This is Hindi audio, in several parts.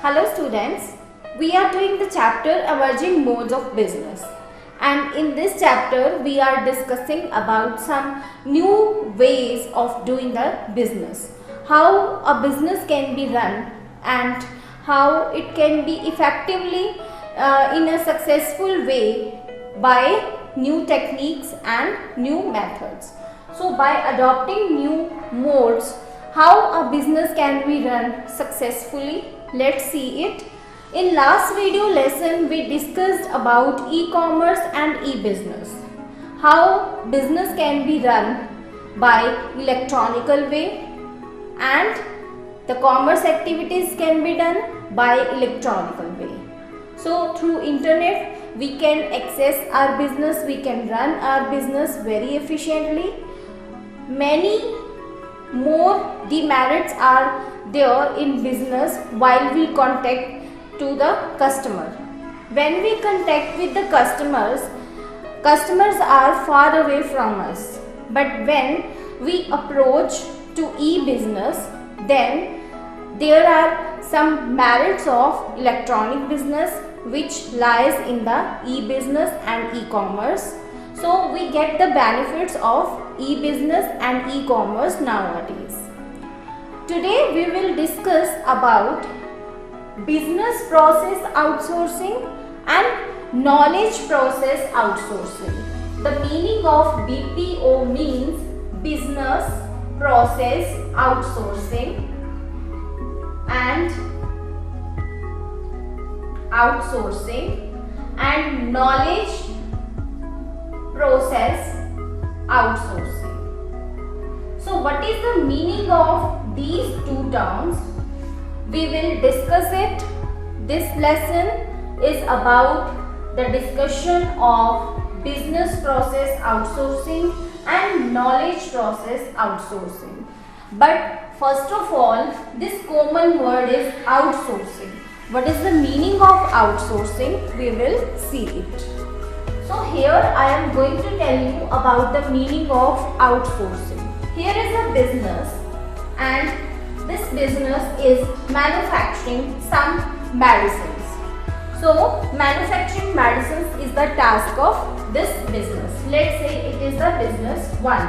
Hello students, we are doing the chapter Emerging Modes of Business, and in this chapter we are discussing about some new ways of doing the business, how a business can be run and how it can be effectively in a successful way by new techniques and new methods. So by adopting new modes, how a business can be run successfully, let's see it. In last video lesson we discussed about e-commerce and e-business, how business can be run by electronical way and the commerce activities can be done by electronical way. So through internet we can access our business, we can run our business very efficiently. Many more demerits are there in business while we contact to the customer. When we contact with the customers are far away from us. But when we approach to e-business, then there are some merits of electronic business which lies in the e-business and e-commerce. So we get the benefits of e-business and e-commerce nowadays. Today we will discuss about business process outsourcing and knowledge process outsourcing. The meaning of BPO means business process outsourcing and knowledge process outsourcing. So what is the meaning of these two terms? We will discuss it. This lesson is about the discussion of business process outsourcing and knowledge process outsourcing. But first of all, this common word is outsourcing. What is the meaning of outsourcing? We will see it. So here I am going to tell you about the meaning of outsourcing. Here is a business and this business is manufacturing some medicines. So manufacturing medicines is the task of this business. Let's say it is the business 1,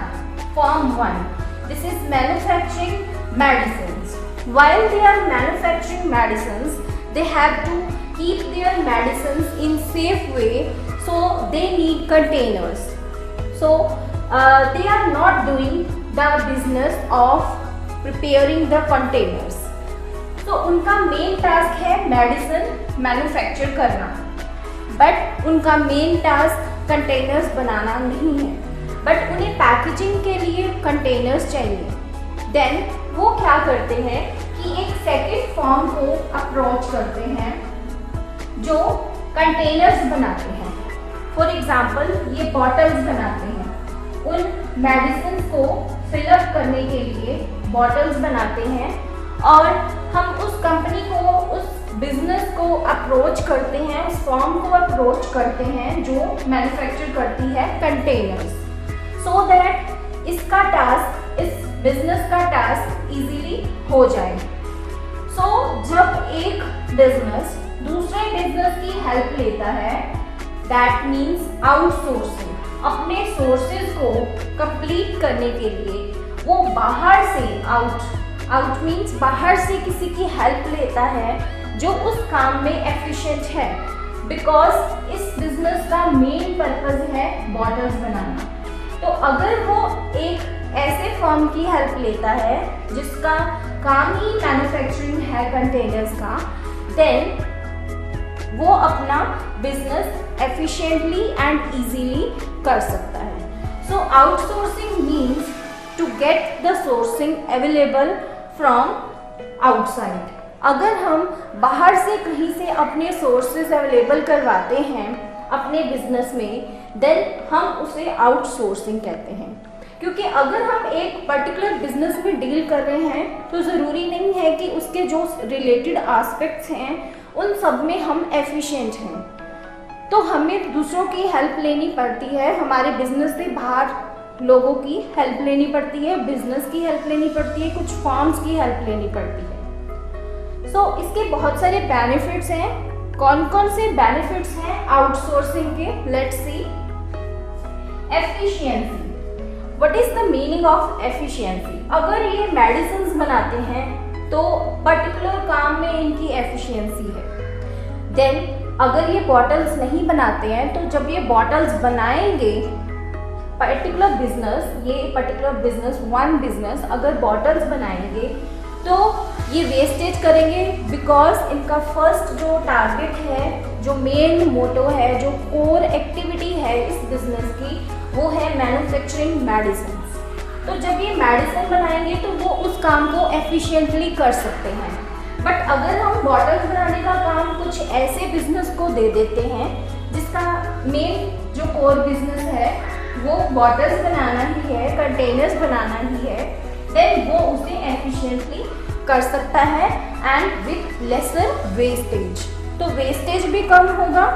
firm 1. This is manufacturing medicines. While they are manufacturing medicines, they have to keep their medicines in safe way. So they need containers. So they are not doing the business of preparing the containers. So उनका मेन टास्क है मेडिसिन मैन्युफैक्चर करना, बट उनका मेन टास्क कंटेनर्स बनाना नहीं है, बट उन्हें पैकेजिंग के लिए कंटेनर्स चाहिए. देन वो क्या करते हैं कि एक सेकंड फर्म को अप्रोच करते हैं जो कंटेनर्स बनाते हैं. फॉर एग्जाम्पल ये बॉटल्स बनाते हैं. उन मेडिसिन को फिलअप करने के लिए बॉटल्स बनाते हैं और हम उस कंपनी को, उस बिजनेस को अप्रोच करते हैं, उस फर्म को अप्रोच करते हैं जो मैन्युफैक्चर करती है कंटेनर्स, सो दैट इसका टास्क, इस बिजनेस का टास्क इजीली हो जाए. सो जब एक बिजनेस दूसरे बिजनेस की हेल्प लेता है, दैट मीन्स आउटसोर्सिंग. अपने सोर्सेज को कंप्लीट करने के लिए वो बाहर से, आउट मीन्स बाहर से किसी की हेल्प लेता है जो उस काम में एफिशिएंट है, बिकॉज इस बिजनेस का मेन पर्पस है बॉटल्स बनाना. तो अगर वो एक ऐसे फर्म की हेल्प लेता है जिसका काम ही मैन्युफैक्चरिंग है कंटेनर्स का, देन वो अपना बिजनेस एफिशिएंटली एंड इजीली कर सकता है. So outsourcing means to get the sourcing available from outside. अगर हम बाहर से कहीं से अपने सोर्सेज अवेलेबल करवाते हैं अपने बिजनेस में, देन हम उसे आउटसोर्सिंग कहते हैं. क्योंकि अगर हम एक पर्टिकुलर बिजनेस में डील कर रहे हैं तो ज़रूरी नहीं है कि उसके जो रिलेटेड एस्पेक्ट्स हैं उन सब में हम एफिशिएंट हैं. तो हमें दूसरों की हेल्प लेनी पड़ती है, हमारे बिजनेस से बाहर लोगों की हेल्प लेनी पड़ती है, बिजनेस की हेल्प लेनी पड़ती है, कुछ फर्म्स की हेल्प लेनी पड़ती है. इसके बहुत सारे बेनिफिट्स हैं। कौन कौन से बेनिफिट्स हैं आउटसोर्सिंग के? Let's see. Efficiency. What is the meaning of efficiency? अगर ये मेडिसिन बनाते हैं तो पर्टिकुलर काम में इनकी एफिशिएंसी है। देन अगर ये बॉटल्स नहीं बनाते हैं तो जब ये बॉटल्स बनाएंगे, पर्टिकुलर बिजनेस वन बिजनेस अगर बॉटल्स बनाएंगे तो ये वेस्टेज करेंगे, बिकॉज इनका फर्स्ट जो टारगेट है, जो मेन मोटो है, जो कोर एक्टिविटी है इस बिजनेस की, वो है मैन्युफैक्चरिंग मेडिसिन। तो जब ये मेडिसिन बनाएंगे तो वो उस काम को एफिशिएंटली कर सकते हैं। बट अगर हम बॉटल्स बनाने का काम कुछ ऐसे बिजनेस को दे देते हैं जिसका मेन जो कोर बिजनेस है वो बॉटल्स बनाना ही है, कंटेनर्स बनाना ही है, देन वो उसे एफिशिएंटली कर सकता है एंड विथ लेसर वेस्टेज। तो वेस्टेज भी कम होगा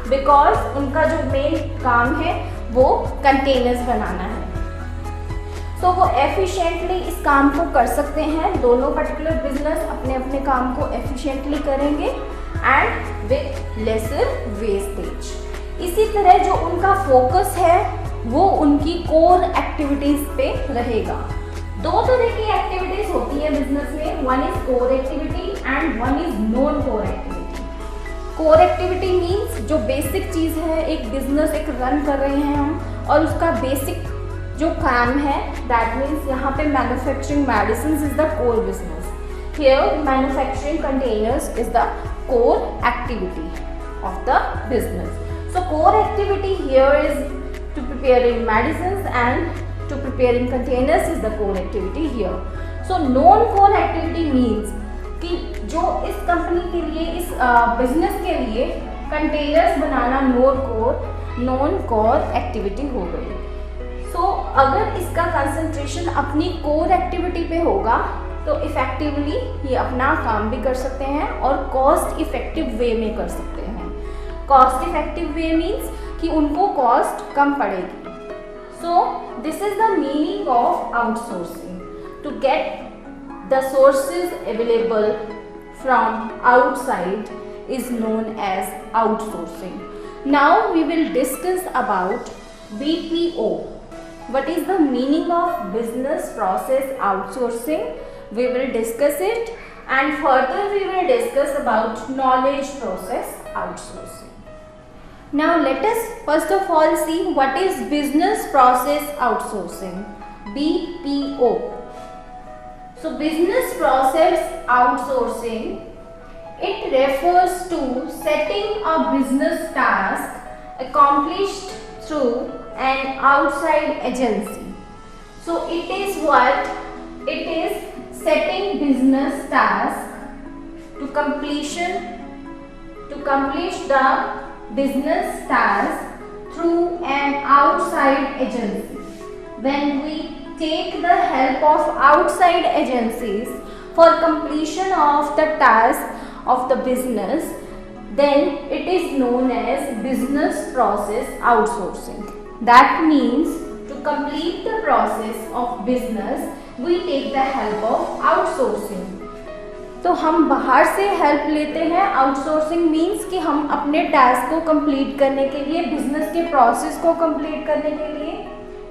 बिकॉज उनका जो मेन काम है वो कंटेनर्स बनाना है। तो वो एफिशिएंटली इस काम को कर सकते हैं। दोनों पर्टिकुलर बिजनेस अपने अपने काम को एफिशिएंटली करेंगे एंड विथ लेसर वेस्टेज। इसी तरह जो उनका फोकस है वो उनकी कोर एक्टिविटीज पे रहेगा। दो तरह की एक्टिविटीज होती है बिजनेस में, one is core activity and one is non core activity. Core activity means जो बेसिक चीज़ है, एक बिजनेस एक रन कर रहे हैं हम और उसका बेसिक जो काम है, दैट मीन्स यहाँ पे manufacturing medicine is the core business. Here manufacturing containers is the core activity of the business. So core activity here is to preparing medicine and to preparing containers is the core activity here. So non core activity means कि जो इस कंपनी के लिए, इस बिजनेस के लिए कंटेनर्स बनाना नॉन कोर एक्टिविटी हो गई। सो अगर इसका कंसंट्रेशन अपनी कोर एक्टिविटी पे होगा तो इफेक्टिवली ये अपना काम भी कर सकते हैं और कॉस्ट इफेक्टिव वे में कर सकते हैं। कॉस्ट इफेक्टिव वे मीन्स कि उनको कॉस्ट कम पड़ेगी। So this is the meaning of outsourcing, to get the sources available from outside is known as outsourcing. Now we will discuss about BPO. What is the meaning of business process outsourcing? We will discuss it, and further we will discuss about knowledge process outsourcing. Now let us first of all see what is business process outsourcing, BPO. So business process outsourcing, it refers to setting a business task accomplished through an outside agency. So it is what? It is setting business task to accomplish the business task through an outside agency. When we take the help of outside agencies for completion of the task of the business, then it is known as business process outsourcing. That means to complete the process of business, we take the help of outsourcing. तो हम बाहर से हेल्प लेते हैं। आउटसोर्सिंग मीन्स कि हम अपने टास्क को कंप्लीट करने के लिए, बिजनेस के प्रोसेस को कंप्लीट करने के लिए,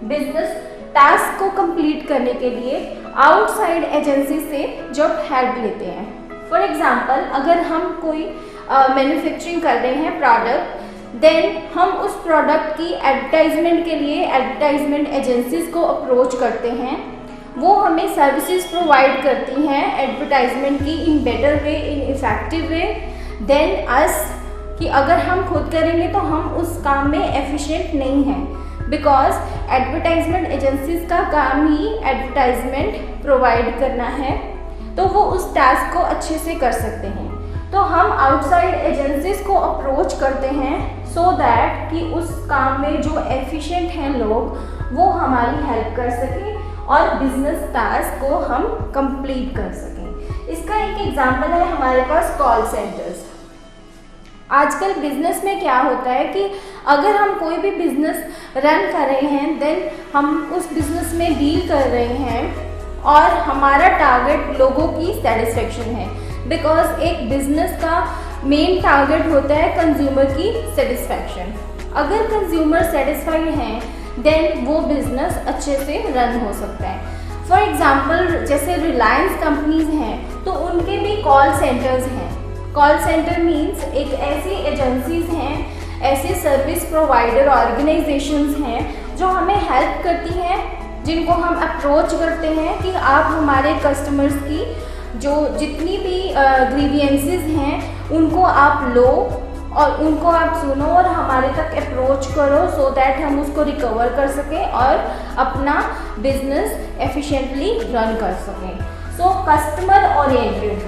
बिजनेस टास्क को कंप्लीट करने के लिए आउटसाइड एजेंसी से जब हेल्प लेते हैं। फॉर एग्जांपल, अगर हम कोई मैन्युफैक्चरिंग कर रहे हैं प्रोडक्ट, देन हम उस प्रोडक्ट की एडवर्टाइजमेंट के लिए एडवर्टाइजमेंट एजेंसीज को अप्रोच करते हैं। वो हमें सर्विसेज प्रोवाइड करती हैं एडवर्टाइजमेंट की in better way, in effective way than us, कि अगर हम खुद करेंगे तो हम उस काम में एफिशिएंट नहीं हैं, बिकॉज एडवर्टाइजमेंट एजेंसीज का काम ही एडवर्टाइजमेंट प्रोवाइड करना है, तो वो उस टास्क को अच्छे से कर सकते हैं। तो हम आउटसाइड एजेंसीज को अप्रोच करते हैं सो दैट कि उस काम में जो एफिशिएंट हैं लोग वो हमारी हेल्प कर सकें और बिजनेस टास्क को हम कंप्लीट कर सकें। इसका एक एग्जांपल है हमारे पास कॉल सेंटर्स। आजकल बिजनेस में क्या होता है कि अगर हम कोई भी बिजनेस रन कर रहे हैं, देन हम उस बिजनेस में डील कर रहे हैं और हमारा टारगेट लोगों की सेटिस्फेक्शन है, बिकॉज एक बिजनेस का मेन टारगेट होता है कंज्यूमर की सेटिस्फैक्शन। अगर कंज्यूमर सेटिस्फाइड हैं देन वो बिजनेस अच्छे से रन हो सकता है। फॉर एग्जाम्पल जैसे रिलायंस कंपनीज हैं तो उनके भी कॉल सेंटर्स हैं। कॉल सेंटर मीन्स एक ऐसी एजेंसीज हैं, ऐसे सर्विस प्रोवाइडर ऑर्गेनाइजेशंस हैं जो हमें हेल्प करती हैं, जिनको हम अप्रोच करते हैं कि आप हमारे कस्टमर्स की जो जितनी भी ग्रीवियंसेस हैं उनको आप लो और उनको आप सुनो और हमारे तक अप्रोच करो सो दैट हम उसको रिकवर कर सकें और अपना बिजनेस एफिशिएंटली रन कर सकें। सो कस्टमर ओरिएंटेड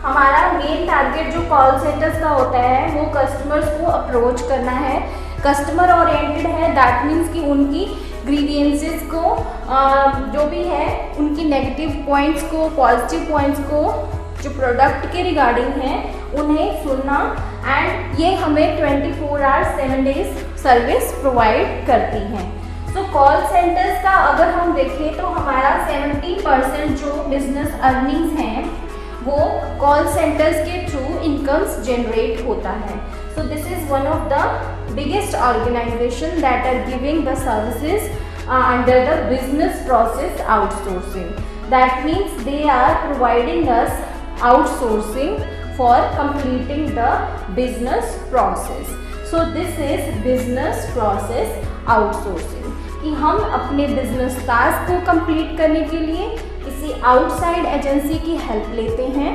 हमारा मेन टारगेट जो कॉल सेंटर्स का होता है वो कस्टमर्स को अप्रोच करना है। कस्टमर ओरिएंटेड है दैट मीन्स कि उनकी ग्रीवियंसेस को जो भी है उनकी नेगेटिव पॉइंट्स को, पॉजिटिव पॉइंट्स को जो प्रोडक्ट के रिगार्डिंग हैं उन्हें सुनना, एंड ये हमें 24 आवर्स 7 डेज सर्विस प्रोवाइड करती हैं। सो कॉल सेंटर्स का अगर हम देखें तो हमारा 70% जो बिजनेस अर्निंग्स हैं वो कॉल सेंटर्स के थ्रू इनकम्स जनरेट होता है। So this is one of the biggest organization that are giving the services under the business process outsourcing. That means they are providing us outsourcing for completing the business process. So this is business process outsourcing कि हम अपने business task को complete करने के लिए किसी outside agency की help लेते हैं।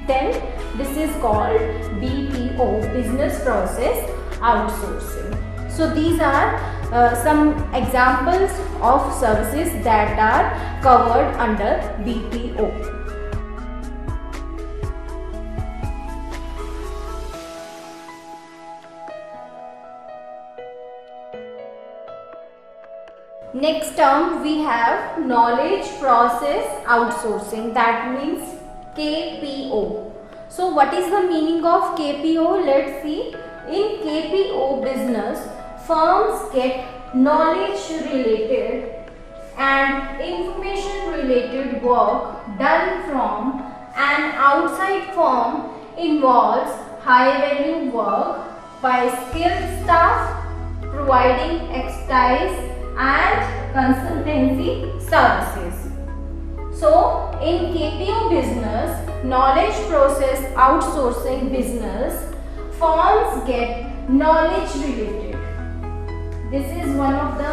Then this is called BPO, business process outsourcing. So these are some examples of services that are covered under BPO. Next term we have knowledge process outsourcing, that means KPO. So what is the meaning of KPO? Let's see. In KPO business, firms get knowledge related and information related work done from an outside firm, involves high value work by skilled staff providing expertise and consultancy services. So in KPO business, knowledge process outsourcing business, firms get knowledge related. This is one of the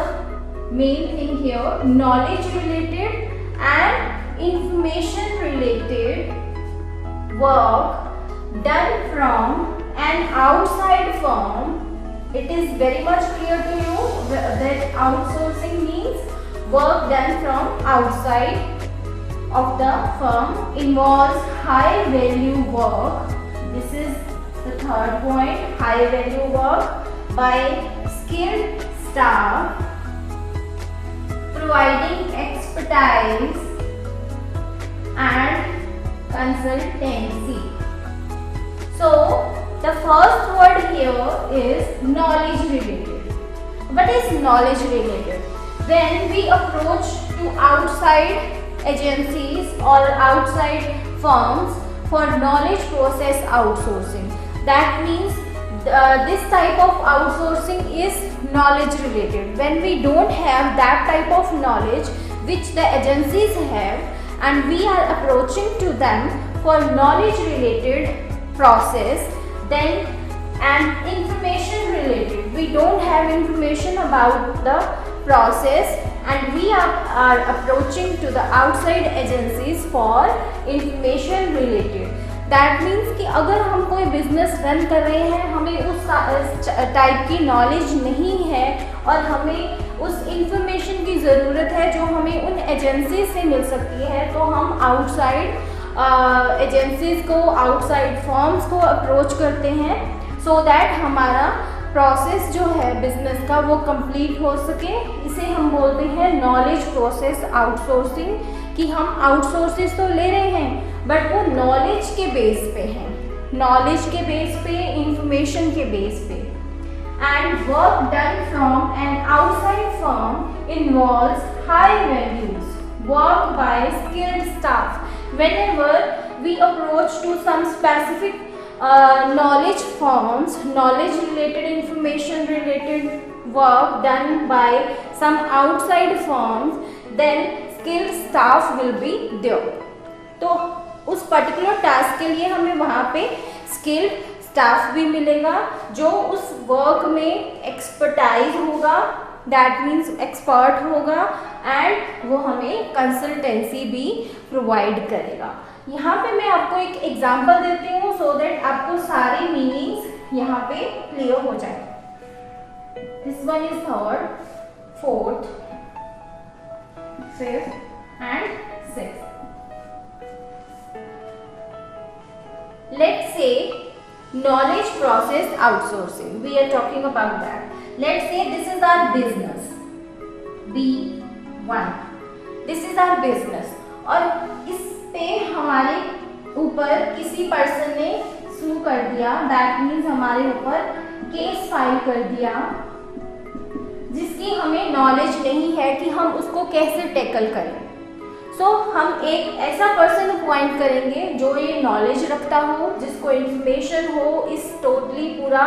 main thing here, knowledge related and information related work done from an outside firm. It is very much clear to you that outsourcing means work done from outside of the firm, involves high value work. This is the third point, high value work by skilled staff providing expertise and consultancy. So the first word here is knowledge related. What is knowledge related? When we approach to outside agencies or outside firms for knowledge process outsourcing, that means this type of outsourcing is knowledge related. When we don't have that type of knowledge which the agencies have and we are approaching to them for knowledge related process, then and information related, we don't have information about the process and we are approaching to the outside agencies for information related. That means कि अगर हम कोई बिजनेस रन कर रहे हैं, हमें उस टाइप की नॉलेज नहीं है और हमें उस इंफॉर्मेशन की ज़रूरत है जो हमें उन एजेंसी से मिल सकती है, तो हम आउटसाइड एजेंसीज को, आउटसाइड फर्म्स को अप्रोच करते हैं सो दैट हमारा प्रोसेस जो है बिजनेस का वो कंप्लीट हो सके। इसे हम बोलते हैं नॉलेज प्रोसेस आउटसोर्सिंग, कि हम आउटसोर्सेस तो ले रहे हैं बट वो नॉलेज के बेस पे है, नॉलेज के बेस पे, इंफॉर्मेशन के बेस पे। And work done from an outside firm involves high values work by skilled staff. Whenever we approach to some specific knowledge forms, knowledge related, information related work done by some outside firms, then skilled staff will be there. तो उस पर्टिकुलर टास्क के लिए हमें वहाँ पे स्किल्ड स्टाफ भी मिलेगा जो उस वर्क में एक्सपर्टाइज होगा, दैट मीन्स एक्सपर्ट होगा, एंड वो हमें कंसल्टेंसी भी प्रोवाइड करेगा. यहाँ पे मैं आपको एक एग्जांपल देती हूँ सो दैट आपको सारे मीनिंग्स यहाँ पे क्लियर हो जाए. This one is third, fourth, fifth and sixth. Let's say knowledge process outsourcing. We are talking about that. Let's say this is our business. B1. This is our business. और इस पे हमारे ऊपर किसी पर्सन ने सू कर दिया, दैट मीन्स हमारे ऊपर केस फाइल कर दिया जिसकी हमें नॉलेज नहीं है कि हम उसको कैसे टैकल करें. सो हम एक ऐसा पर्सन अपॉइंट करेंगे जो ये नॉलेज रखता हो, जिसको इंफॉर्मेशन हो इस टोटली पूरा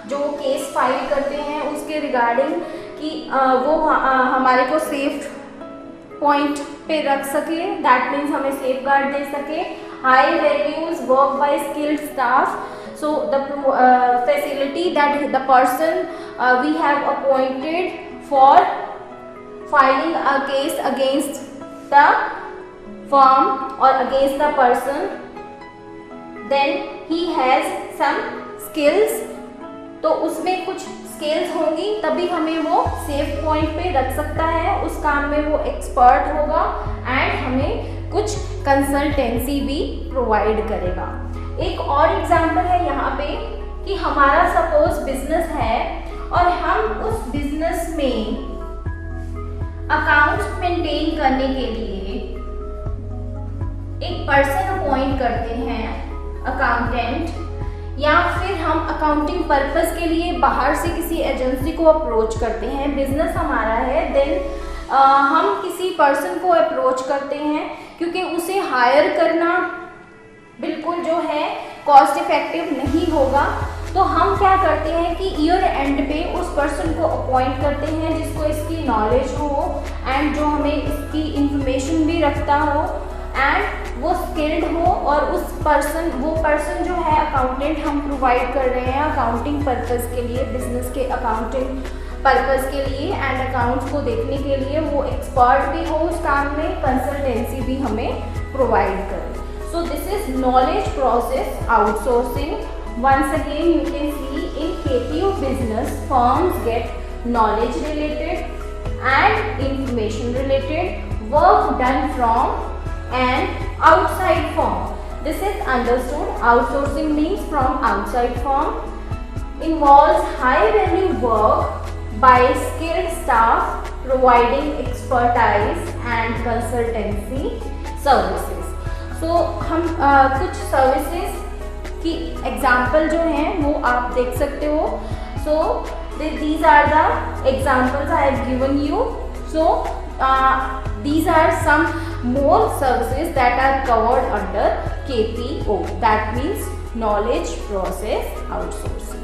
जो केस फाइल करते हैं उसके रिगार्डिंग कि वो हमारे को सेफ पॉइंट पे रख सके, दैट मीन्स हमें सेफ गार्ड दे सके. High values work by skilled staff. So the facility that the person we have appointed for filing a case against the firm or against the person, then he has some skills. तो उसमें कुछ स्किल्स होंगी तभी हमें वो सेफ पॉइंट पे रख सकता है, उस काम में वो एक्सपर्ट होगा एंड हमें कुछ कंसल्टेंसी भी प्रोवाइड करेगा. एक और एग्जांपल है यहाँ पे कि हमारा सपोज बिजनेस है और हम उस बिजनेस में अकाउंट्स मेंटेन करने के लिए एक पर्सन अपॉइंट करते हैं, अकाउंटेंट, या फिर हम अकाउंटिंग पर्पस के लिए बाहर से किसी एजेंसी को अप्रोच करते हैं. बिजनेस हमारा है, देन हम किसी पर्सन को अप्रोच करते हैं क्योंकि उसे हायर करना बिल्कुल जो है कॉस्ट इफेक्टिव नहीं होगा. तो हम क्या करते हैं कि ईयर एंड पे उस पर्सन को अपॉइंट करते हैं जिसको इसकी नॉलेज हो एंड जो हमें इसकी इंफॉर्मेशन भी रखता हो एंड वो स्किल्ड हो, और वो पर्सन जो है अकाउंटेंट हम प्रोवाइड कर रहे हैं अकाउंटिंग पर्पस के लिए, बिजनेस के अकाउंटिंग पर्पस के लिए एंड अकाउंट्स को देखने के लिए वो एक्सपर्ट भी हो उस काम में, कंसल्टेंसी भी हमें प्रोवाइड करे. So this is knowledge process outsourcing. Once again you can see in KPO business firms get knowledge related and information related work done from an outside firm. This is understood. Outsourcing means from outside firm, involves high value work by skilled staff providing expertise and consultancy services. तो हम कुछ सर्विसेज की एग्जाम्पल जो हैं वो आप देख सकते हो. So these are the examples I have given you. So these are some more services that are covered under KPO, that means knowledge process outsourcing.